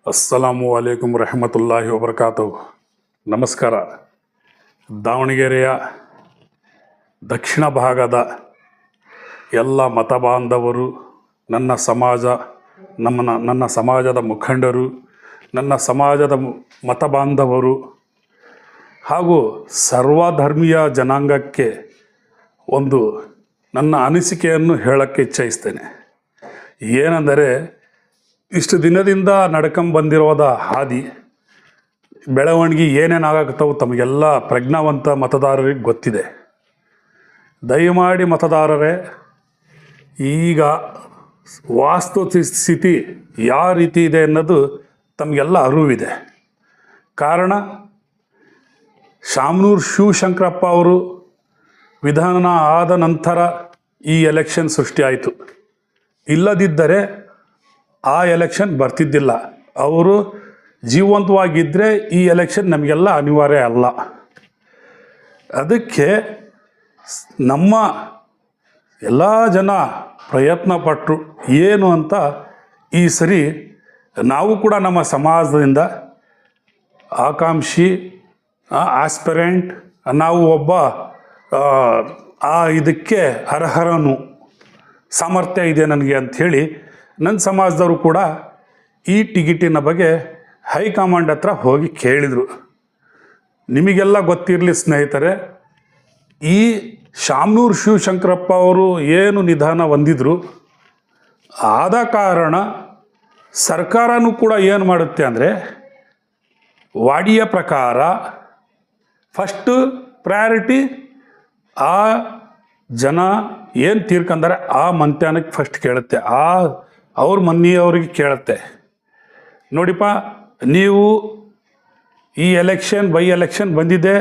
ಅಸ್ಸಲಾಮು ಅಲೈಕುಂ ರಹಮತುಲ್ಲಾಹಿ ವಬರಕಾತು. ನಮಸ್ಕಾರ. ದಾವಣಗೆರೆಯ ದಕ್ಷಿಣ ಭಾಗದ ಎಲ್ಲ ಮತ ಬಾಂಧವರು, ನನ್ನ ಸಮಾಜದ ಮುಖಂಡರು, ನನ್ನ ಸಮಾಜದ ಮತ ಬಾಂಧವರು ಹಾಗೂ ಸರ್ವಧರ್ಮೀಯ ಜನಾಂಗಕ್ಕೆ ಒಂದು ನನ್ನ ಅನಿಸಿಕೆಯನ್ನು ಹೇಳೋಕ್ಕೆ ಇಚ್ಛಿಸ್ತೇನೆ. ಏನೆಂದರೆ, ಇಷ್ಟು ದಿನದಿಂದ ನಡ್ಕೊಂಬಂದಿರೋದ ಹಾದಿ ಬೆಳವಣಿಗೆ ಏನೇನಾಗತ್ತವು ತಮಗೆಲ್ಲ ಪ್ರಜ್ಞಾವಂತ ಮತದಾರರಿಗೆ ಗೊತ್ತಿದೆ. ದಯಮಾಡಿ ಮತದಾರರೇ, ಈಗ ವಾಸ್ತು ಸ್ಥಿತಿ ಯಾವ ರೀತಿ ಇದೆ ಅನ್ನೋದು ತಮಗೆಲ್ಲ ಅರಿವಿದೆ. ಕಾರಣ, ಶಾಮನೂರು ಶಿವಶಂಕರಪ್ಪ ಅವರು ವಿಧಾನ ಆದ ನಂತರ ಈ ಎಲೆಕ್ಷನ್ ಸೃಷ್ಟಿಯಾಯಿತು. ಇಲ್ಲದಿದ್ದರೆ ಆ ಎಲೆಕ್ಷನ್ ಬರ್ತಿದ್ದಿಲ್ಲ. ಅವರು ಜೀವಂತವಾಗಿದ್ದರೆ ಈ ಎಲೆಕ್ಷನ್ ನಮಗೆಲ್ಲ ಅನಿವಾರ್ಯ ಅಲ್ಲ. ಅದಕ್ಕೆ ನಮ್ಮ ಎಲ್ಲ ಜನ ಪ್ರಯತ್ನ ಪಟ್ಟರು ಏನು ಅಂತ ಈ ಸರಿ ನಾವು ಕೂಡ ನಮ್ಮ ಸಮಾಜದಿಂದ ಆಕಾಂಕ್ಷಿ ಆಸ್ಪಿರೆಂಟ್, ನಾವು ಒಬ್ಬ ಇದಕ್ಕೆ ಅರ್ಹರನು, ಸಾಮರ್ಥ್ಯ ಇದೆ ನನಗೆ ಅಂಥೇಳಿ ನನ್ನ ಸಮಾಜದವರು ಕೂಡ ಈ ಟಿಕೆಟಿನ ಬಗ್ಗೆ ಹೈಕಮಾಂಡ್ ಹತ್ರ ಹೋಗಿ ಕೇಳಿದರು. ನಿಮಗೆಲ್ಲ ಗೊತ್ತಿರಲಿ ಸ್ನೇಹಿತರೆ, ಈ ಶಾಮನೂರು ಶಿವಶಂಕರಪ್ಪ ಅವರು ಏನು ನಿಧನ ಹೊಂದಿದ್ರು, ಆದ ಕಾರಣ ಸರ್ಕಾರನೂ ಕೂಡ ಏನು ಮಾಡುತ್ತೆ ಅಂದರೆ, ವಾಡಿಯ ಪ್ರಕಾರ ಫಸ್ಟು ಪ್ರಯಾರಿಟಿ ಆ ಜನ ಏನು ತೀರ್ಕೊಂಡಾರೆ ಆ ಮಂತ್ಯಾನಕ್ಕೆ ಫಸ್ಟ್ ಕೇಳುತ್ತೆ, ಅವ್ರ ಮನೆಯವ್ರಿಗೆ ಕೇಳುತ್ತೆ. ನೋಡಿಪ್ಪ, ನೀವು ಈ ಬೈ ಎಲೆಕ್ಷನ್ ಬಂದಿದೆ,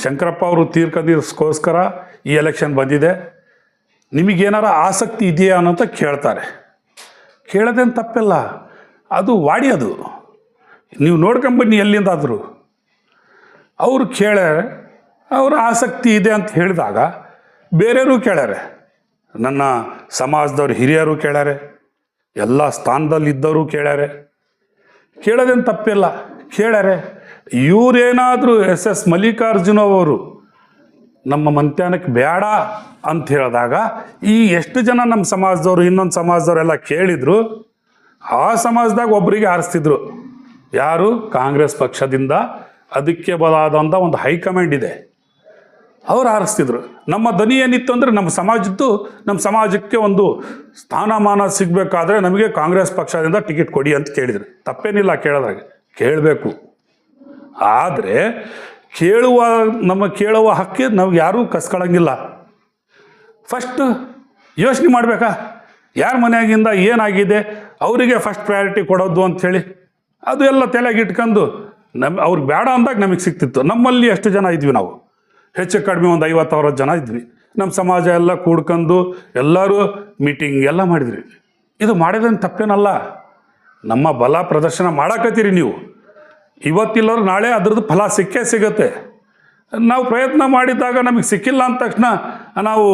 ಶಂಕರಪ್ಪ ಅವರು ತೀರ್ಕೊಂಡಿರೋಸ್ಕೋಸ್ಕರ ಈ ಎಲೆಕ್ಷನ್ ಬಂದಿದೆ, ನಿಮಗೇನಾರ ಆಸಕ್ತಿ ಇದೆಯಾ ಅನ್ನೋಂತ ಕೇಳ್ತಾರೆ. ಕೇಳೋದೇನು ತಪ್ಪಿಲ್ಲ, ಅದು ವಾಡಿ, ಅದು ನೀವು ನೋಡ್ಕೊಂಬನ್ನಿ ಎಲ್ಲಿಂದಾದರೂ. ಅವರು ಕೇಳ್ಯಾರೆ, ಅವ್ರ ಆಸಕ್ತಿ ಇದೆ ಅಂತ ಹೇಳಿದಾಗ ಬೇರೆಯವರು ಕೇಳ್ಯಾರೆ, ನನ್ನ ಸಮಾಜದವ್ರು ಹಿರಿಯರು ಕೇಳ್ಯಾರೆ, ಎಲ್ಲ ಸ್ಥಾನದಲ್ಲಿದ್ದವರು ಕೇಳ್ಯಾರೆ. ಕೇಳೋದೇನು ತಪ್ಪಿಲ್ಲ, ಕೇಳ್ಯಾರೆ. ಇವರೇನಾದರೂ ಎಸ್ ಮಲ್ಲಿಕಾರ್ಜುನ ಅವರು ನಮ್ಮ ಮಂತ್ಯಾನಕ್ಕೆ ಬೇಡ ಅಂತ ಹೇಳಿದಾಗ ಈ ಎಷ್ಟು ಜನ ನಮ್ಮ ಸಮಾಜದವರು ಇನ್ನೊಂದು ಸಮಾಜದವರೆಲ್ಲ ಕೇಳಿದ್ರು, ಆ ಸಮಾಜದಾಗ ಒಬ್ಬರಿಗೆ ಆರಿಸ್ತಿದ್ರು. ಯಾರು? ಕಾಂಗ್ರೆಸ್ ಪಕ್ಷದಿಂದ ಅದಕ್ಕೆ ಬಲಾದಂಥ ಒಂದು ಹೈಕಮಾಂಡ್ ಇದೆ, ಅವ್ರು ಆರಿಸ್ತಿದ್ರು. ನಮ್ಮ ಧ್ವನಿ ಏನಿತ್ತು ಅಂದರೆ, ನಮ್ಮ ಸಮಾಜಕ್ಕೆ ಒಂದು ಸ್ಥಾನಮಾನ ಸಿಗಬೇಕಾದ್ರೆ ನಮಗೆ ಕಾಂಗ್ರೆಸ್ ಪಕ್ಷದಿಂದ ಟಿಕೆಟ್ ಕೊಡಿ ಅಂತ ಕೇಳಿದ್ರು. ತಪ್ಪೇನಿಲ್ಲ, ಕೇಳೋದ್ರಾಗೆ ಕೇಳಬೇಕು. ಆದರೆ ಕೇಳುವ ಹಕ್ಕಿ ನಾವು ಯಾರೂ ಕಸ್ಕೊಳ್ಳಂಗಿಲ್ಲ. ಫಸ್ಟ್ ಯೋಚನೆ ಮಾಡಬೇಕಾ, ಯಾರ ಮನೆಯಾಗಿಂದ ಏನಾಗಿದೆ ಅವರಿಗೆ ಫಸ್ಟ್ ಪ್ರಯಾರಿಟಿ ಕೊಡೋದು ಅಂಥೇಳಿ ಅದು ಎಲ್ಲ ತಲೆಗೆ ಇಟ್ಕೊಂಡು ಅವ್ರಿಗೆ ಬೇಡ ಅಂದಾಗ ನಮಗೆ ಸಿಗ್ತಿತ್ತು. ನಮ್ಮಲ್ಲಿ ಎಷ್ಟು ಜನ ಇದ್ವಿ ನಾವು? ಹೆಚ್ಚು ಕಡಿಮೆ ಒಂದು 50,000 ಜನ ಇದ್ವಿ. ನಮ್ಮ ಸಮಾಜ ಎಲ್ಲ ಕೂಡ್ಕೊಂಡು ಎಲ್ಲರೂ ಮೀಟಿಂಗ್ ಎಲ್ಲ ಮಾಡಿದ್ರಿ. ಇದು ಮಾಡಿದ್ರೆ ತಪ್ಪೇನಲ್ಲ. ನಮ್ಮ ಬಲ ಪ್ರದರ್ಶನ ಮಾಡಕತ್ತೀರಿ ನೀವು. ಇವತ್ತಿಲ್ಲರು ನಾಳೆ ಅದ್ರದ್ದು ಫಲ ಸಿಗುತ್ತೆ. ನಾವು ಪ್ರಯತ್ನ ಮಾಡಿದಾಗ ನಮಗೆ ಸಿಕ್ಕಿಲ್ಲ ಅಂದ ತಕ್ಷಣ ನಾವು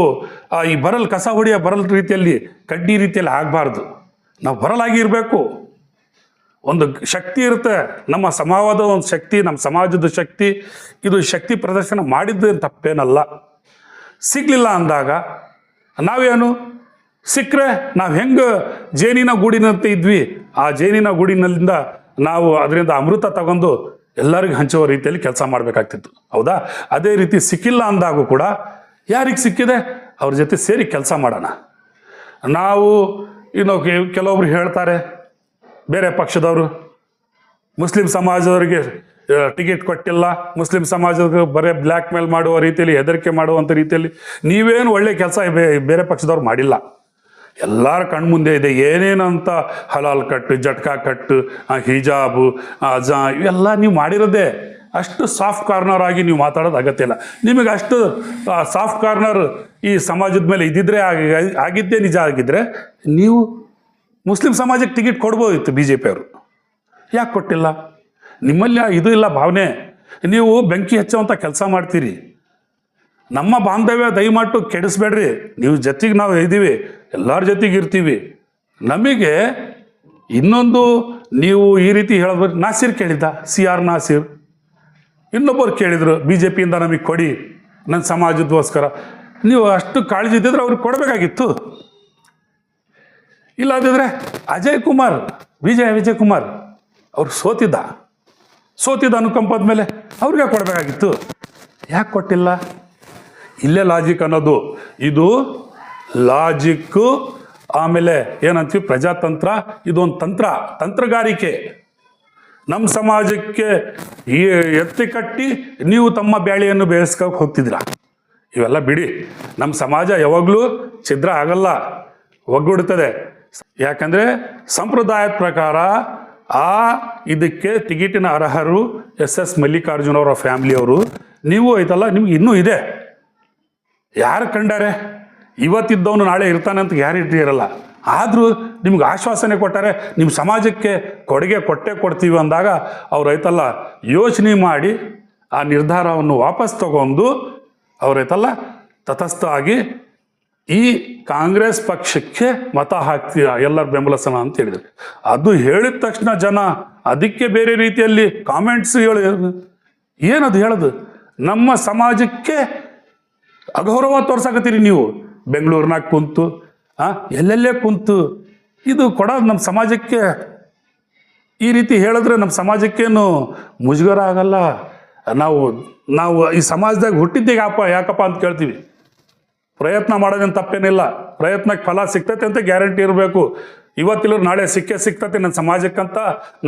ಈ ಕಸ ಹೊಡೆಯೋ ರೀತಿಯಲ್ಲಿ, ಕಡ್ಡಿ ರೀತಿಯಲ್ಲಿ ಆಗಬಾರ್ದು. ನಾವು ಬರಲಾಗಿರಬೇಕು. ಒಂದು ಶಕ್ತಿ ಇರುತ್ತೆ, ನಮ್ಮ ಸಮಾಜದ ಒಂದು ಶಕ್ತಿ, ನಮ್ಮ ಸಮಾಜದ ಶಕ್ತಿ. ಇದು ಶಕ್ತಿ ಪ್ರದರ್ಶನ ಮಾಡಿದ್ದು ತಪ್ಪೇನಲ್ಲ. ಸಿಗಲಿಲ್ಲ ಅಂದಾಗ ನಾವೇನು, ಸಿಕ್ಕರೆ ನಾವು ಹೆಂಗೆ ಜೇನಿನ ಗೂಡಿನಂತೆ ಇದ್ವಿ, ಆ ಜೇನಿನ ಗೂಡಿನಲ್ಲಿಂದ ನಾವು ಅದರಿಂದ ಅಮೃತ ತಗೊಂಡು ಎಲ್ಲರಿಗೂ ಹಂಚುವ ರೀತಿಯಲ್ಲಿ ಕೆಲಸ ಮಾಡಬೇಕಾಗ್ತಿತ್ತು. ಹೌದಾ? ಅದೇ ರೀತಿ ಸಿಕ್ಕಿಲ್ಲ ಅಂದಾಗೂ ಕೂಡ ಯಾರಿಗೆ ಸಿಕ್ಕಿದೆ ಅವ್ರ ಜೊತೆ ಸೇರಿ ಕೆಲಸ ಮಾಡೋಣ. ನಾವು ಕೆಲವೊಬ್ರು ಹೇಳ್ತಾರೆ, ಬೇರೆ ಪಕ್ಷದವರು ಮುಸ್ಲಿಂ ಸಮಾಜದವರಿಗೆ ಟಿಕೆಟ್ ಕೊಟ್ಟಿಲ್ಲ, ಮುಸ್ಲಿಂ ಸಮಾಜದ ಬರೀ ಬ್ಲ್ಯಾಕ್ ಮೇಲ್ ಮಾಡುವ ರೀತಿಯಲ್ಲಿ, ಹೆದರಿಕೆ ಮಾಡುವಂಥ ರೀತಿಯಲ್ಲಿ ನೀವೇನು ಒಳ್ಳೆ ಕೆಲಸ ಬೇರೆ ಪಕ್ಷದವ್ರು ಮಾಡಿಲ್ಲ. ಎಲ್ಲರ ಕಣ್ಮುಂದೆ ಇದೆ. ಏನೇನಂತ ಹಲಾಲ್ ಕಟ್ಟು, ಜಟ್ಕಾ ಕಟ್ಟು, ಹಿಜಾಬು, ಅಜಾ ಇವೆಲ್ಲ ನೀವು ಮಾಡಿರೋದೇ. ಅಷ್ಟು ಸಾಫ್ಟ್ ಕಾರ್ನರ್ ಆಗಿ ನೀವು ಮಾತಾಡೋದು ಅಗತ್ಯ ಇಲ್ಲ. ನಿಮಗೆ ಅಷ್ಟು ಸಾಫ್ಟ್ ಕಾರ್ನರ್ ಈ ಸಮಾಜದ ಮೇಲೆ ಇದ್ದಿದ್ರೆ, ಆಗಿದ್ದೇ ನಿಜ ಆಗಿದ್ದರೆ ನೀವು ಮುಸ್ಲಿಂ ಸಮಾಜಕ್ಕೆ ಟಿಕೆಟ್ ಕೊಡ್ಬೋದಿತ್ತು. BJP ಅವರು ಯಾಕೆ ಕೊಟ್ಟಿಲ್ಲ? ನಿಮ್ಮಲ್ಲಿ ಇದು ಇಲ್ಲ ಭಾವನೆ. ನೀವು ಬೆಂಕಿ ಹಚ್ಚುವಂಥ ಕೆಲಸ ಮಾಡ್ತೀರಿ. ನಮ್ಮ ಬಾಂಧವ್ಯ ದಯಮಾಟ್ಟು ಕೆಡಿಸ್ಬೇಡ್ರಿ. ನೀವು ಜೊತೆಗೆ ನಾವು ಇದ್ದೀವಿ, ಎಲ್ಲರ ಜೊತೆಗೆ ಇರ್ತೀವಿ. ನಮಗೆ ಇನ್ನೊಂದು ನೀವು ಈ ರೀತಿ ಹೇಳಿದ್ರೆ ನಾಸೀರ್ ಕೇಳಿದ್ದ, CR ನಾಸೀರ್. ಇನ್ನೊಬ್ಬರು ಕೇಳಿದರು, BJPಯಿಂದ ನಮಗೆ ಕೊಡಿ ನನ್ನ ಸಮಾಜದಗೋಸ್ಕರ. ನೀವು ಅಷ್ಟು ಕಾಳಜಿ ಇದ್ದಿದ್ರೆ ಅವ್ರಿಗೆ ಕೊಡಬೇಕಾಗಿತ್ತು. ಇಲ್ಲಾದಿದ್ರೆ ವಿಜಯ್ ಕುಮಾರ್ ಅವ್ರು ಸೋತಿದ್ದ ಅನುಕಂಪದ ಮೇಲೆ ಅವ್ರಿಗೆ ಕೊಡಬೇಕಾಗಿತ್ತು. ಯಾಕೆ ಕೊಟ್ಟಿಲ್ಲ? ಇಲ್ಲೇ ಲಾಜಿಕ್ ಅನ್ನೋದು. ಇದು ಲಾಜಿಕ್ಕು. ಆಮೇಲೆ ಏನಂತೀವಿ, ಪ್ರಜಾತಂತ್ರ. ಇದೊಂದು ತಂತ್ರಗಾರಿಕೆ. ನಮ್ಮ ಸಮಾಜಕ್ಕೆ ಈ ಎತ್ತಿ ಕಟ್ಟಿ ನೀವು ತಮ್ಮ ಬ್ಯಾಳಿಯನ್ನು ಬೇಯಿಸ್ಕೋಕೆ ಹೋಗ್ತಿದ್ದೀರ. ಇವೆಲ್ಲ ಬಿಡಿ. ನಮ್ಮ ಸಮಾಜ ಯಾವಾಗಲೂ ಛಿದ್ರ ಆಗಲ್ಲ, ಒಗ್ಗೂಡುತ್ತದೆ. ಯಾಕಂದರೆ ಸಂಪ್ರದಾಯದ ಪ್ರಕಾರ ಇದಕ್ಕೆ ಟಿಕೆಟಿನ ಅರ್ಹರು SS ಮಲ್ಲಿಕಾರ್ಜುನ ಅವರ ಫ್ಯಾಮಿಲಿಯವರು. ನೀವು ಐತಲ್ಲ, ನಿಮ್ಗೆ ಇನ್ನೂ ಇದೆ. ಯಾರು ಕಂಡಾರೆ? ಇವತ್ತಿದ್ದವನು ನಾಳೆ ಇರ್ತಾನೆ ಅಂತ ಗ್ಯಾರಂಟಿ ಇರಲ್ಲ. ಆದರೂ ನಿಮ್ಗೆ ಆಶ್ವಾಸನೆ ಕೊಟ್ಟಾರೆ, ನಿಮ್ಮ ಸಮಾಜಕ್ಕೆ ಕೊಡುಗೆ ಕೊಡ್ತೀವಿ ಅಂದಾಗ ಅವ್ರು ಐತಲ್ಲ ಯೋಚನೆ ಮಾಡಿ ಆ ನಿರ್ಧಾರವನ್ನು ವಾಪಸ್ ತಗೊಂಡು ಅವರೈತಲ್ಲ ತಟಸ್ಥ ಆಗಿ ಈ ಕಾಂಗ್ರೆಸ್ ಪಕ್ಷಕ್ಕೆ ಮತ ಹಾಕ್ತೀರ, ಎಲ್ಲರ ಬೆಂಬಲಿಸೋಣ ಅಂತ ಹೇಳಿದ್ರು. ಅದು ಹೇಳಿದ ತಕ್ಷಣ ಜನ ಅದಕ್ಕೆ ಬೇರೆ ರೀತಿಯಲ್ಲಿ ಕಾಮೆಂಟ್ಸ್ ಏನದು ಹೇಳೋದು? ನಮ್ಮ ಸಮಾಜಕ್ಕೆ ಅಗೌರವ ತೋರ್ಸಾಕತ್ತೀರಿ ನೀವು. ಬೆಂಗಳೂರಿನಾಗ ಕುಂತು ಎಲ್ಲೆಲ್ಲೇ ಕುಂತು ಇದು ಕೊಡೋದು ನಮ್ಮ ಸಮಾಜಕ್ಕೆ. ಈ ರೀತಿ ಹೇಳಿದ್ರೆ ನಮ್ಮ ಸಮಾಜಕ್ಕೇನು ಮುಜುಗರ ಆಗಲ್ಲ. ನಾವು ಈ ಸಮಾಜದಾಗ ಹುಟ್ಟಿದ್ದೆ ಯಾಕಪ್ಪ ಅಂತ ಕೇಳ್ತೀವಿ. ಪ್ರಯತ್ನ ಮಾಡೋದೇನು ತಪ್ಪೇನಿಲ್ಲ. ಪ್ರಯತ್ನಕ್ಕೆ ಫಲ ಸಿಗ್ತೈತೆ ಅಂತ ಗ್ಯಾರಂಟಿ ಇರಬೇಕು. ಇವತ್ತಿಲ್ಲೂ ನಾಳೆ ಸಿಗ್ತೈತೆ ನನ್ನ ಸಮಾಜಕ್ಕಂತ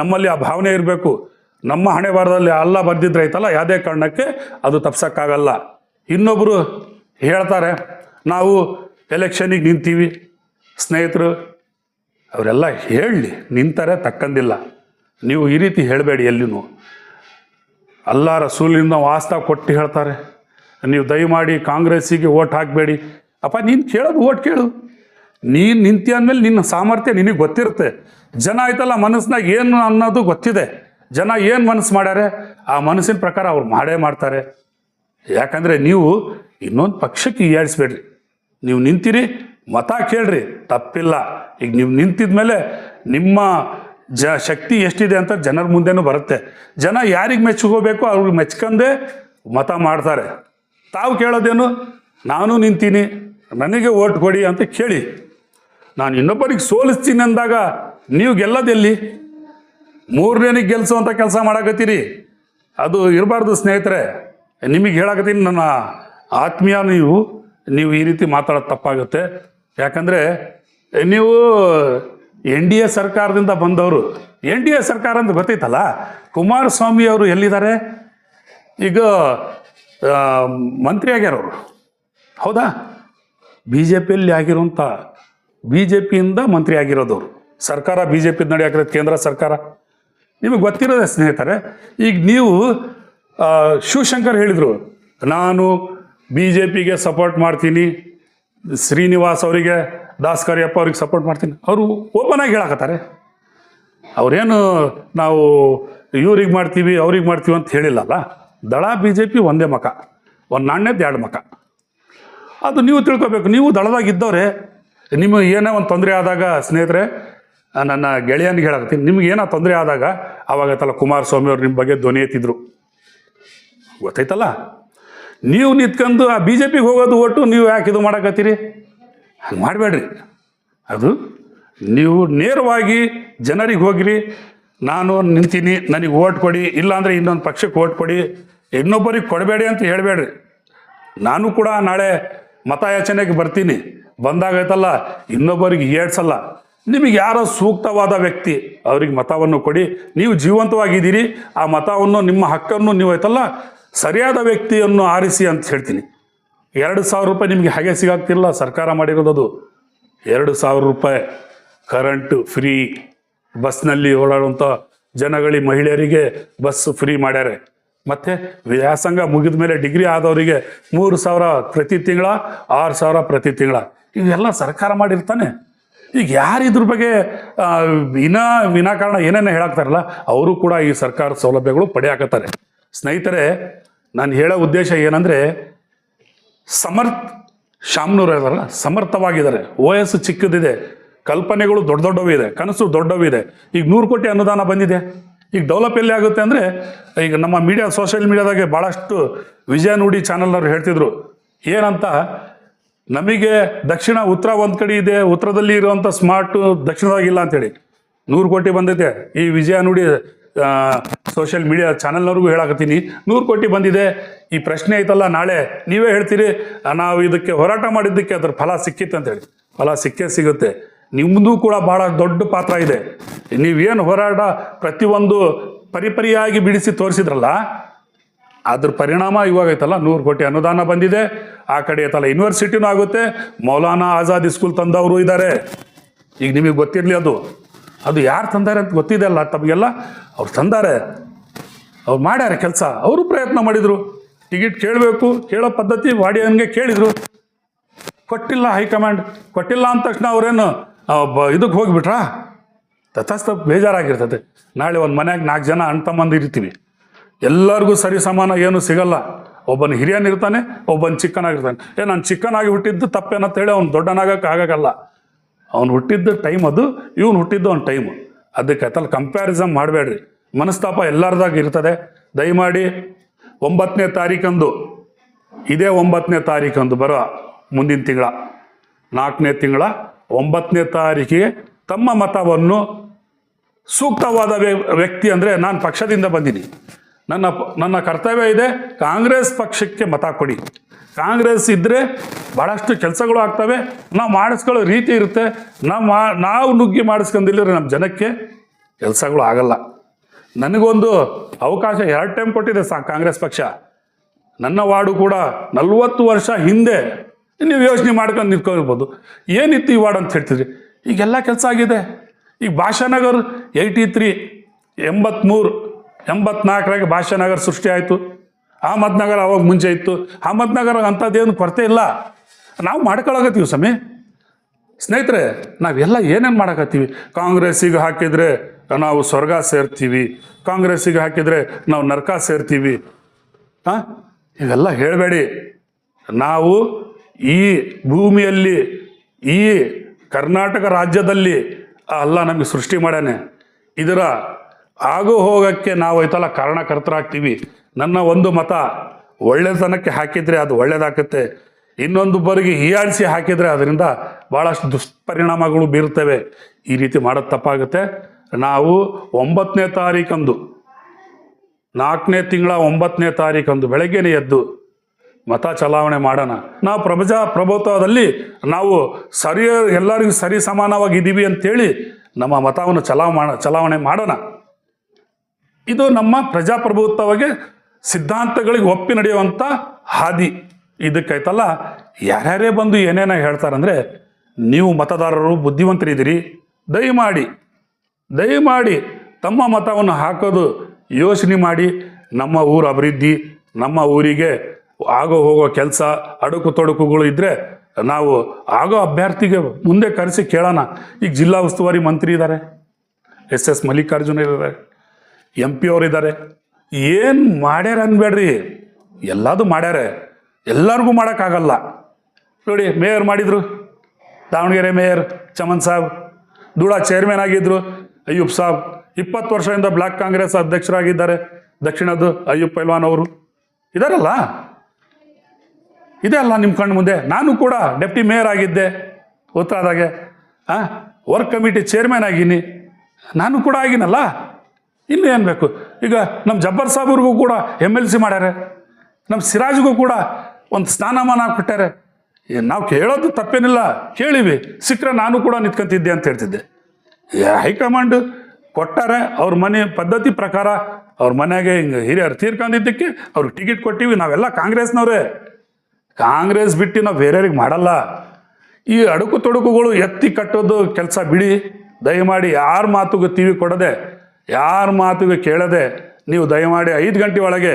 ನಮ್ಮಲ್ಲಿ ಆ ಭಾವನೆ ಇರಬೇಕು. ನಮ್ಮ ಹಣೆ ಬಾರದಲ್ಲಿ ಅಲ್ಲ ಬರ್ದಿದ್ರೆ ಐತಲ್ಲ, ಯಾವುದೇ ಕಾರಣಕ್ಕೆ ಅದು ತಪ್ಸೋಕ್ಕಾಗಲ್ಲ. ಇನ್ನೊಬ್ಬರು ಹೇಳ್ತಾರೆ, ನಾವು ಎಲೆಕ್ಷನಿಗೆ ನಿಂತೀವಿ. ಸ್ನೇಹಿತರು ಅವರೆಲ್ಲ ಹೇಳಲಿ, ನಿಂತಾರೆ ತಕ್ಕಂದಿಲ್ಲ. ನೀವು ಈ ರೀತಿ ಹೇಳಬೇಡಿ. ಎಲ್ಲಿನೂ ಅಲ್ಲ ರಸೂಲಿಂದ ವಾಸ್ತ ಕೊಟ್ಟು ಹೇಳ್ತಾರೆ, ನೀವು ದಯಮಾಡಿ ಕಾಂಗ್ರೆಸ್ಸಿಗೆ ಓಟ್ ಹಾಕಬೇಡಿ. ಅಪ್ಪ, ನೀನು ಕೇಳೋದು ಓಟ್ ಕೇಳು. ನೀನು ನಿಂತಿ ಅಂದಮೇಲೆ ನಿನ್ನ ಸಾಮರ್ಥ್ಯ ನಿನಗೆ ಗೊತ್ತಿರುತ್ತೆ. ಜನ ಆಯ್ತಲ್ಲ ಮನಸ್ಸಿನಾಗ ಏನು ಅನ್ನೋದು ಗೊತ್ತಿದೆ. ಜನ ಏನು ಮನಸ್ಸು ಮಾಡ್ಯಾರೆ ಆ ಮನಸ್ಸಿನ ಪ್ರಕಾರ ಅವ್ರು ಮಾಡ್ತಾರೆ. ಯಾಕಂದರೆ ನೀವು ಇನ್ನೊಂದು ಪಕ್ಷಕ್ಕೆ ಏಳಿಸ್ಬೇಡ್ರಿ. ನೀವು ನಿಂತಿರಿ, ಮತ ಕೇಳ್ರಿ, ತಪ್ಪಿಲ್ಲ. ಈಗ ನೀವು ನಿಂತಿದ ಮೇಲೆ ನಿಮ್ಮ ಶಕ್ತಿ ಎಷ್ಟಿದೆ ಅಂತ ಜನರ ಮುಂದೆನೂ ಬರುತ್ತೆ. ಜನ ಯಾರಿಗೆ ಮೆಚ್ಕೋಬೇಕು ಅವ್ರಿಗೆ ಮೆಚ್ಕೊಂಡೇ ಮತ ಮಾಡ್ತಾರೆ. ತಾವು ಕೇಳೋದೇನು, ನಾನು ನಿಂತೀನಿ ನನಗೆ ಓಟ್ ಕೊಡಿ ಅಂತ ಕೇಳಿ. ನಾನು ಇನ್ನೊಬ್ಬರಿಗೆ ಸೋಲಿಸ್ತೀನಿ ಅಂದಾಗ ನೀವು ಗೆಲ್ಲೋದೆಲ್ಲಿ? ಮೂರನೇನಿಗೆ ಗೆಲ್ಲಿಸುವಂಥ ಕೆಲಸ ಮಾಡಕತ್ತೀರಿ. ಅದು ಇರಬಾರ್ದು ಸ್ನೇಹಿತರೆ. ನಿಮಗೆ ಹೇಳಕತ್ತೀನಿ, ನನ್ನ ಆತ್ಮೀಯ, ನೀವು ಈ ರೀತಿ ಮಾತಾಡೋದು ತಪ್ಪಾಗುತ್ತೆ. ಯಾಕಂದರೆ ನೀವು NDA ಸರ್ಕಾರದಿಂದ ಬಂದವರು. NDA ಸರ್ಕಾರ ಅಂತ ಗೊತ್ತೈತಲ್ಲ. ಕುಮಾರಸ್ವಾಮಿ ಅವರು ಎಲ್ಲಿದ್ದಾರೆ? ಈಗ ಮಂತ್ರಿ ಆಗ್ಯಾರವರು, ಹೌದಾ? BJPಯಲ್ಲಿ ಆಗಿರೋಂಥ, BJPಯಿಂದ ಮಂತ್ರಿ ಆಗಿರೋದವರು. ಸರ್ಕಾರ BJP ನಡೆಯಾಕಿರೋದು, ಕೇಂದ್ರ ಸರ್ಕಾರ. ನಿಮಗೆ ಗೊತ್ತಿರೋದೆ ಸ್ನೇಹಿತರೆ. ಈಗ ನೀವು ಶಿವಶಂಕರ್ ಹೇಳಿದರು, ನಾನು BJPಗೆ ಸಪೋರ್ಟ್ ಮಾಡ್ತೀನಿ, ಶ್ರೀನಿವಾಸ್ ಅವರಿಗೆ, ದಾಸ್ಕರಿಯಪ್ಪ ಅವ್ರಿಗೆ ಸಪೋರ್ಟ್ ಮಾಡ್ತೀನಿ. ಅವರು ಓಪನ್ ಆಗಿ ಹೇಳಕತ್ತಾರೆ. ಅವರೇನು ನಾವು ಇವ್ರಿಗೆ ಮಾಡ್ತೀವಿ ಅವ್ರಿಗೆ ಮಾಡ್ತೀವಿ ಅಂತ ಹೇಳಿಲ್ಲಲ್ಲ. ದಳ BJP ಒಂದೇ ಮಕ, ಒಂದು ನಾಣ್ಯದ ಎರಡು ಮಕ. ಅದು ನೀವು ತಿಳ್ಕೊಬೇಕು. ನೀವು ದಳದಾಗಿದ್ದವ್ರೆ. ನಿಮಗೆ ಏನೋ ಒಂದು ತೊಂದರೆ ಆದಾಗ, ಸ್ನೇಹಿತರೆ, ನನ್ನ ಗೆಳೆಯನಿಗೆ ಹೇಳಕತ್ತೀನಿ, ನಿಮ್ಗೆ ಏನೋ ತೊಂದರೆ ಆದಾಗ ಅವಾಗತ್ತಲ್ಲ ಕುಮಾರಸ್ವಾಮಿ ಅವ್ರು ನಿಮ್ಮ ಬಗ್ಗೆ ಧ್ವನಿ ಎತ್ತಿದ್ರು, ಗೊತ್ತೈತಲ್ಲ. ನೀವು ನಿಂತ್ಕೊಂಡು ಆ BJPಗೆ ಹೋಗೋದು ಒಟ್ಟು ನೀವು ಯಾಕೆ ಇದು ಮಾಡಕತ್ತೀರಿ? ಹಂಗೆ ಮಾಡಬೇಡ್ರಿ. ಅದು ನೀವು ನೇರವಾಗಿ ಜನರಿಗೆ ಹೋಗಿರಿ, ನಾನು ನಿಂತೀನಿ, ನನಗೆ ಓಟ್ ಕೊಡಿ, ಇಲ್ಲಾಂದರೆ ಇನ್ನೊಂದು ಪಕ್ಷಕ್ಕೆ ಓಟ್ ಕೊಡಿ, ಇನ್ನೊಬ್ಬರಿಗೆ ಕೊಡಬೇಡಿ ಅಂತ ಹೇಳಬೇಡ್ರಿ. ನಾನು ಕೂಡ ನಾಳೆ ಮತಯಾಚನೆಗೆ ಬರ್ತೀನಿ. ಬಂದಾಗೈತಲ್ಲ ಇನ್ನೊಬ್ಬರಿಗೆ ಏಡ್ಸಲ್ಲ. ನಿಮಗೆ ಯಾರೋ ಸೂಕ್ತವಾದ ವ್ಯಕ್ತಿ ಅವ್ರಿಗೆ ಮತವನ್ನು ಕೊಡಿ. ನೀವು ಜೀವಂತವಾಗಿದ್ದೀರಿ, ಆ ಮತವನ್ನು, ನಿಮ್ಮ ಹಕ್ಕನ್ನು ನೀವು ಐತಲ್ಲ ಸರಿಯಾದ ವ್ಯಕ್ತಿಯನ್ನು ಆರಿಸಿ ಅಂತ ಹೇಳ್ತೀನಿ. 2,000 ರೂಪಾಯಿ ನಿಮಗೆ ಹಾಗೆ ಸಿಗಾಗ್ತಿಲ್ಲ. ಸರ್ಕಾರ ಮಾಡಿರೋದು 2,000 ರೂಪಾಯಿ ಕರೆಂಟು ಫ್ರೀ. ಬಸ್ನಲ್ಲಿ ಓಡಾಡುವಂಥ ಜನಗಳಿಗೆ, ಮಹಿಳೆಯರಿಗೆ ಬಸ್ ಫ್ರೀ ಮಾಡ್ಯಾರೆ. ಮತ್ತು ವ್ಯಾಸಂಗ ಮುಗಿದ ಮೇಲೆ ಡಿಗ್ರಿ ಆದವರಿಗೆ 3,000 ಪ್ರತಿ ತಿಂಗಳ, 6,000 ಪ್ರತಿ ತಿಂಗಳ. ಇವೆಲ್ಲ ಸರ್ಕಾರ ಮಾಡಿರ್ತಾನೆ. ಈಗ ಯಾರು ಇದ್ರ ಬಗ್ಗೆ ವಿನಾಕಾರಣ ಏನೇನು ಹೇಳಾಕ್ತಾರಲ್ಲ, ಅವರು ಕೂಡ ಈ ಸರ್ಕಾರದ ಸೌಲಭ್ಯಗಳು ಪಡೆಯಾಕತ್ತಾರೆ. ಸ್ನೇಹಿತರೆ, ನಾನು ಹೇಳೋ ಉದ್ದೇಶ ಏನಂದರೆ, ಶಾಮ್ನೂರು ಇದಾರಲ್ಲ, ಸಮರ್ಥವಾಗಿದ್ದಾರೆ, ವಯಸ್ಸು ಚಿಕ್ಕದಿದೆ, ಕಲ್ಪನೆಗಳು ದೊಡ್ಡ ದೊಡ್ಡವಿದೆ, ಕನಸು ದೊಡ್ಡವಿದೆ. ಈಗ 100 ಕೋಟಿ ಅನುದಾನ ಬಂದಿದೆ. ಈಗ ಡೆವಲಪ್ ಎಲ್ಲಿ ಆಗುತ್ತೆ ಅಂದರೆ, ಈಗ ನಮ್ಮ ಮೀಡಿಯಾ ಸೋಷಿಯಲ್ ಮೀಡಿಯಾದಾಗೆ ಭಾಳಷ್ಟು ವಿಜಯ ನುಡಿ ಚಾನಲ್ನವ್ರು ಹೇಳ್ತಿದ್ರು ಏನಂತ, ನಮಗೆ ದಕ್ಷಿಣ ಉತ್ತರ ಒಂದು ಕಡೆ ಇದೆ, ಉತ್ತರದಲ್ಲಿ ಇರುವಂಥ ಸ್ಮಾರ್ಟು ದಕ್ಷಿಣದಾಗಿಲ್ಲ ಅಂತೇಳಿ 100 ಕೋಟಿ ಬಂದೈತೆ. ಈ ವಿಜಯ ನುಡಿ ಸೋಷಿಯಲ್ ಮೀಡಿಯಾ ಚಾನಲ್ನವ್ರಿಗೂ ಹೇಳಕತ್ತೀನಿ, 100 ಕೋಟಿ ಬಂದಿದೆ. ಈ ಪ್ರಶ್ನೆ ಐತಲ್ಲ, ನಾಳೆ ನೀವೇ ಹೇಳ್ತೀರಿ ನಾವು ಇದಕ್ಕೆ ಹೋರಾಟ ಮಾಡಿದ್ದಕ್ಕೆ ಅದ್ರ ಫಲ ಸಿಕ್ಕಿತ್ತು ಅಂತೇಳಿ. ಫಲ ಸಿಕ್ಕೇ ಸಿಗುತ್ತೆ. ನಿಮ್ಮದು ಕೂಡ ಭಾಳ ದೊಡ್ಡ ಪಾತ್ರ ಇದೆ. ನೀವೇನು ಹೋರಾಟ ಪ್ರತಿಯೊಂದು ಪರಿಪರಿಯಾಗಿ ಬಿಡಿಸಿ ತೋರಿಸಿದ್ರಲ್ಲ, ಅದ್ರ ಪರಿಣಾಮ ಇವಾಗ ಐತಲ್ಲ, 100 ಕೋಟಿ ಅನುದಾನ ಬಂದಿದೆ. ಆ ಕಡೆ ಐತಲ್ಲ ಯೂನಿವರ್ಸಿಟಿನೂ ಆಗುತ್ತೆ. ಮೌಲಾನಾ ಆಜಾದ್ ಸ್ಕೂಲ್ ತಂದವರು ಇದ್ದಾರೆ. ಈಗ ನಿಮಗೆ ಗೊತ್ತಿರಲಿ, ಅದು ಯಾರು ತಂದಾರೆ ಅಂತ ಗೊತ್ತಿದೆ ಅಲ್ಲ ತಮಗೆಲ್ಲ. ಅವ್ರು ತಂದಾರೆ, ಅವ್ರು ಮಾಡ್ಯಾರೆ ಕೆಲಸ. ಅವರು ಪ್ರಯತ್ನ ಮಾಡಿದರು. ಟಿಕೆಟ್ ಕೇಳಬೇಕು, ಕೇಳೋ ಪದ್ಧತಿ ವಾಡಿಯನ್ಗೆ ಕೇಳಿದರು, ಕೊಟ್ಟಿಲ್ಲ. ಹೈಕಮಾಂಡ್ ಕೊಟ್ಟಿಲ್ಲ ಅಂದ ತಕ್ಷಣ ಅವರೇನು ಇದಕ್ಕೆ ಹೋಗಿಬಿಟ್ರಾ? ತಥಾಸ್ಥ ಬೇಜಾರಾಗಿರ್ತದೆ. ನಾಳೆ ಒಂದು ಮನ್ಯಾಗ 4 ಜನ ಅಣ್ಣ ತಮ್ಮಂದು ಇರ್ತೀವಿ, ಎಲ್ಲರಿಗೂ ಸರಿ ಸಮಾನ ಏನು ಸಿಗಲ್ಲ. ಒಬ್ಬನ ಹಿರಿಯನಿರ್ತಾನೆ, ಒಬ್ಬನ ಚಿಕ್ಕನಾಗಿರ್ತಾನೆ. ನಾನು ಚಿಕ್ಕನಾಗಿ ಹುಟ್ಟಿದ್ದು ತಪ್ಪೇನಂತ ಹೇಳಿ ಅವ್ನು ದೊಡ್ಡನಾಗಕ್ಕೆ ಆಗೋಲ್ಲ. ಅವ್ನು ಹುಟ್ಟಿದ್ದು ಟೈಮ್ ಅದು, ಇವನು ಹುಟ್ಟಿದ್ದು ಒಂದು ಟೈಮು. ಅದಕ್ಕೆ ಆಯ್ತಲ್ಲ, ಕಂಪ್ಯಾರಿಸಮ್ ಮಾಡಬೇಡ್ರಿ. ಮನಸ್ತಾಪ ಎಲ್ಲರದಾಗ ಇರ್ತದೆ. ದಯಮಾಡಿ 9ನೇ ತಾರೀಕಂದು, ಇದೇ 9ನೇ ತಾರೀಕಂದು ಬರೋ ಮುಂದಿನ ತಿಂಗಳ 4ನೇ ತಿಂಗಳ 9ನೇ ತಾರೀಕಿಗೆ ತಮ್ಮ ಮತವನ್ನು ಸೂಕ್ತವಾದ ವ್ಯಕ್ತಿ ಅಂದರೆ, ನಾನು ಪಕ್ಷದಿಂದ ಬಂದೀನಿ, ನನ್ನ ಕರ್ತವ್ಯ ಇದೆ, ಕಾಂಗ್ರೆಸ್ ಪಕ್ಷಕ್ಕೆ ಮತ ಕೊಡಿ. ಕಾಂಗ್ರೆಸ್ ಇದ್ದರೆ ಭಾಳಷ್ಟು ಕೆಲಸಗಳು ಆಗ್ತವೆ. ನಾವು ಮಾಡಿಸ್ಕೊಳ್ಳೋ ರೀತಿ ಇರುತ್ತೆ. ನಾವು ನುಗ್ಗಿ ಮಾಡಿಸ್ಕೊಂಡಿಲ್ಲದ್ರೆ ನಮ್ಮ ಜನಕ್ಕೆ ಕೆಲಸಗಳು ಆಗಲ್ಲ. ನನಗೊಂದು ಅವಕಾಶ 2 ಟೈಮ್ ಕೊಟ್ಟಿದೆ ಕಾಂಗ್ರೆಸ್ ಪಕ್ಷ. ನನ್ನ ವಾರ್ಡು ಕೂಡ 40 ವರ್ಷ ಹಿಂದೆ ನೀವು ಯೋಚನೆ ಮಾಡ್ಕೊಂಡು ನಿಂತ್ಕೊಂಡಿರ್ಬೋದು. ಏನಿತ್ತು ಈ ವಾರ್ಡ್ ಅಂತ ಹೇಳ್ತಿದ್ರಿ, ಈಗೆಲ್ಲ ಕೆಲಸ ಆಗಿದೆ. ಈಗ ಭಾಷಾನಗರ್ 83, 83, 84ರಾಗೆ ಭಾಷಾನಗರ್ ಸೃಷ್ಟಿ ಆಯಿತು. ಅಹಮದ್ನಗರ ಅವಾಗ ಮುಂಚೆ ಇತ್ತು. ಅಹಮದ್ನಗರ ಅಂಥದ್ದೇನು ಕೊರತೆ ಇಲ್ಲ. ನಾವು ಮಾಡ್ಕೊಳಕತ್ತೀವಿ ಸ್ವಾಮಿ. ಸ್ನೇಹಿತರೆ, ನಾವೆಲ್ಲ ಏನೇನು ಮಾಡಕತ್ತೀವಿ? ಕಾಂಗ್ರೆಸ್ಸಿಗೆ ಹಾಕಿದರೆ ನಾವು ಸ್ವರ್ಗ ಸೇರ್ತೀವಿ, ಕಾಂಗ್ರೆಸ್ಸಿಗೆ ಹಾಕಿದರೆ ನಾವು ನರಕ ಸೇರ್ತೀವಿ. ಇವೆಲ್ಲ ಹೇಳಬೇಡಿ. ನಾವು ಈ ಭೂಮಿಯಲ್ಲಿ, ಈ ಕರ್ನಾಟಕ ರಾಜ್ಯದಲ್ಲಿ ಅಲ್ಲ ನಮಗೆ ಸೃಷ್ಟಿ ಮಾಡ್ಯಾನೆ. ಇದರ ಆಗು ಹೋಗೋಕ್ಕೆ ನಾವು ಐತಲ್ಲ ಕಾರಣಕರ್ತರಾಗ್ತೀವಿ. ನನ್ನ ಒಂದು ಮತ ಒಳ್ಳೆತನಕ್ಕೆ ಹಾಕಿದರೆ ಅದು ಒಳ್ಳೆಯದಾಗುತ್ತೆ. ಇನ್ನೊಂದೊಬ್ಬರಿಗೆ ಹೀಯಾಳಿಸಿ ಹಾಕಿದರೆ ಅದರಿಂದ ಭಾಳಷ್ಟು ದುಷ್ಪರಿಣಾಮಗಳು ಬೀರುತ್ತವೆ. ಈ ರೀತಿ ಮಾಡೋದು ತಪ್ಪಾಗುತ್ತೆ. ನಾವು 9ನೇ ತಾರೀಕಂದು, 4ನೇ ತಿಂಗಳ 9ನೇ ತಾರೀಕಂದು ಬೆಳಗ್ಗೆನೇ ಎದ್ದು ಮತ ಚಲಾವಣೆ ಮಾಡೋಣ. ನಾವು ಪ್ರಜಾಪ್ರಭುತ್ವದಲ್ಲಿ ನಾವು ಎಲ್ಲರಿಗೂ ಸರಿ ಸಮಾನವಾಗಿದ್ದೀವಿ ಅಂಥೇಳಿ ನಮ್ಮ ಮತವನ್ನು ಚಲಾವಣೆ ಮಾಡೋಣ. ಇದು ನಮ್ಮ ಪ್ರಜಾಪ್ರಭುತ್ವವಾಗಿ ಸಿದ್ಧಾಂತಗಳಿಗೆ ಒಪ್ಪಿ ನಡೆಯುವಂಥ ಹಾದಿ. ಇದಕ್ಕೈತಲ್ಲ, ಯಾರ್ಯಾರೇ ಬಂದು ಏನೇನೋ ಹೇಳ್ತಾರಂದರೆ, ನೀವು ಮತದಾರರು ಬುದ್ಧಿವಂತರಿದ್ದೀರಿ, ದಯಮಾಡಿ ತಮ್ಮ ಮತವನ್ನು ಹಾಕೋದು ಯೋಚನೆ ಮಾಡಿ. ನಮ್ಮ ಊರು ಅಭಿವೃದ್ಧಿ, ನಮ್ಮ ಊರಿಗೆ ಆಗೋ ಹೋಗೋ ಕೆಲಸ, ಅಡುಕು ತೊಡಕುಗಳು ಇದ್ದರೆ ನಾವು ಆಗೋ ಅಭ್ಯರ್ಥಿಗೆ ಮುಂದೆ ಕರೆಸಿ ಕೇಳೋಣ. ಈಗ ಜಿಲ್ಲಾ ಉಸ್ತುವಾರಿ ಮಂತ್ರಿ ಇದ್ದಾರೆ, SS ಮಲ್ಲಿಕಾರ್ಜುನ ಇದ್ದಾರೆ, MP ಅವರಿದ್ದಾರೆ. ಏನು ಮಾಡ್ಯಾರ ಅನ್ಬೇಡ್ರಿ, ಎಲ್ಲದೂ ಮಾಡ್ಯಾರೆ. ಎಲ್ಲರಿಗೂ ಮಾಡೋಕ್ಕಾಗಲ್ಲ. ನೋಡಿ, ಮೇಯರ್ ಮಾಡಿದರು, ದಾವಣಗೆರೆ ಮೇಯರ್ ಚಮನ್ ಸಾಬ್. ಧೂಳಾ ಚೇರ್ಮನ್ ಆಗಿದ್ದರು ಅಯ್ಯೂಬ್ ಸಾಬ್. 20 ವರ್ಷದಿಂದ ಬ್ಲಾಕ್ ಕಾಂಗ್ರೆಸ್ ಅಧ್ಯಕ್ಷರಾಗಿದ್ದಾರೆ ದಕ್ಷಿಣದ್ದು ಅಯ್ಯೂಬ್ ಪೈಲ್ವಾನ್ ಅವರು ಇದಾರಲ್ಲ. ಇದೆ ಅಲ್ಲ ನಿಮ್ಮ ಕಣ್ಣು ಮುಂದೆ. ನಾನು ಕೂಡ ಡೆಪ್ಟಿ ಮೇಯರ್ ಆಗಿದ್ದೆ ಉತ್ತರದಾಗೆ. ವರ್ಕ್ ಕಮಿಟಿ ಚೇರ್ಮನ್ ಆಗೀನಿ, ನಾನು ಕೂಡ ಆಗಿನಲ್ಲ. ಇನ್ನೂ ಏನು ಬೇಕು? ಈಗ ನಮ್ಮ ಜಬ್ಬರ್ ಸಾಬ್ರಿಗೂ ಕೂಡ MLC ಮಾಡ್ಯಾರೆ, ನಮ್ಮ ಸಿರಾಜ್ಗೂ ಕೂಡ ಒಂದು ಸ್ಥಾನಮಾನ ಕೊಟ್ಟಾರೆ. ನಾವು ಕೇಳೋದು ತಪ್ಪೇನಿಲ್ಲ, ಕೇಳಿವಿ. ಸಿಕ್ಕರೆ ನಾನು ಕೂಡ ನಿಂತ್ಕೊಂತಿದ್ದೆ ಅಂತ ಹೇಳ್ತಿದ್ದೆ. ಹೈಕಮಾಂಡ್ ಕೊಟ್ಟಾರೆ, ಅವ್ರ ಮನೆ ಪದ್ಧತಿ ಪ್ರಕಾರ ಅವ್ರ ಮನೆಗೆ ಹಿಂಗೆ ಹಿರಿಯರು ತೀರ್ಕೊಂಡಿದ್ದಕ್ಕೆ ಅವ್ರಿಗೆ ಟಿಕೆಟ್ ಕೊಟ್ಟಿವಿ. ನಾವೆಲ್ಲ ಕಾಂಗ್ರೆಸ್ನವರೇ. ಕಾಂಗ್ರೆಸ್ ಬಿಟ್ಟು ನಾವು ಬೇರೆಯವ್ರಿಗೆ ಮಾಡಲ್ಲ. ಈ ಅಡುಕು ತೊಡಕುಗಳು ಎತ್ತಿ ಕಟ್ಟೋದು ಕೆಲಸ ಬಿಡಿ. ದಯಮಾಡಿ ಯಾರ ಮಾತುಗೂ TV ಕೊಡದೆ, ಯಾರ ಮಾತುಗೆ ಕೇಳದೆ, ನೀವು ದಯಮಾಡಿ 5 ಗಂಟೆ ಒಳಗೆ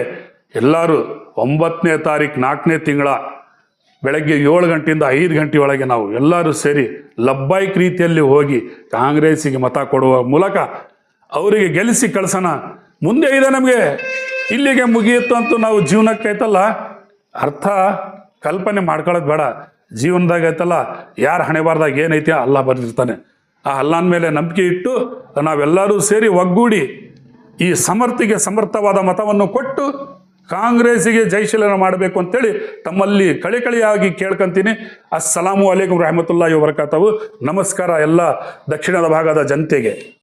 ಎಲ್ಲರೂ 9ನೇ ತಾರೀಕು 4ನೇ ತಿಂಗಳ ಬೆಳಗ್ಗೆ 7 ಗಂಟೆಯಿಂದ 5 ಗಂಟೆ ಒಳಗೆ ನಾವು ಎಲ್ಲರೂ ಸೇರಿ ಲಬ್ಬಾಯಿಕ್ ರೀತಿಯಲ್ಲಿ ಹೋಗಿ ಕಾಂಗ್ರೆಸ್ಸಿಗೆ ಮತ ಕೊಡುವ ಮೂಲಕ ಅವರಿಗೆ ಗೆಲ್ಲಿಸಿ ಕಳ್ಸೋಣ. ಮುಂದೆ ಇದೆ ನಮಗೆ, ಇಲ್ಲಿಗೆ ಮುಗಿಯಿತು ಅಂತೂ ನಾವು ಜೀವನಕ್ಕೆ ಐತಲ್ಲ ಅರ್ಥ ಕಲ್ಪನೆ ಮಾಡ್ಕೊಳ್ಳೋದು ಬೇಡ. ಜೀವನದಾಗ ಐತಲ್ಲ, ಯಾರು ಹಣೆ ಬಾರ್ದಾಗ ಏನೈತಿ ಅಲ್ಲ ಬರೆದಿರ್ತಾನೆ. ಆ ಅಲ್ಲಾನ ಮೇಲೆ ನಂಬಿಕೆ ಇಟ್ಟು ನಾವೆಲ್ಲರೂ ಸೇರಿ ಒಗ್ಗೂಡಿ ಈ ಸಮರ್ಥಿಗೆ ಸಮರ್ಥವಾದ ಮತವನ್ನು ಕೊಟ್ಟು ಕಾಂಗ್ರೆಸ್ಸಿಗೆ ಜಯಶೀಲನ ಮಾಡಬೇಕು ಅಂತೇಳಿ ತಮ್ಮಲ್ಲಿ ಕಳಿಕಳಿಯಾಗಿ ಕೇಳ್ಕೊಂತೀನಿ. ಅಸ್ಸಲಾಮು ಅಲೈಕುಂ ರಹಮತುಲ್ಲಾಹಿ ವಬರಕಾತಹು. ನಮಸ್ಕಾರ ಎಲ್ಲ ದಕ್ಷಿಣದ ಭಾಗದ ಜನತೆಗೆ.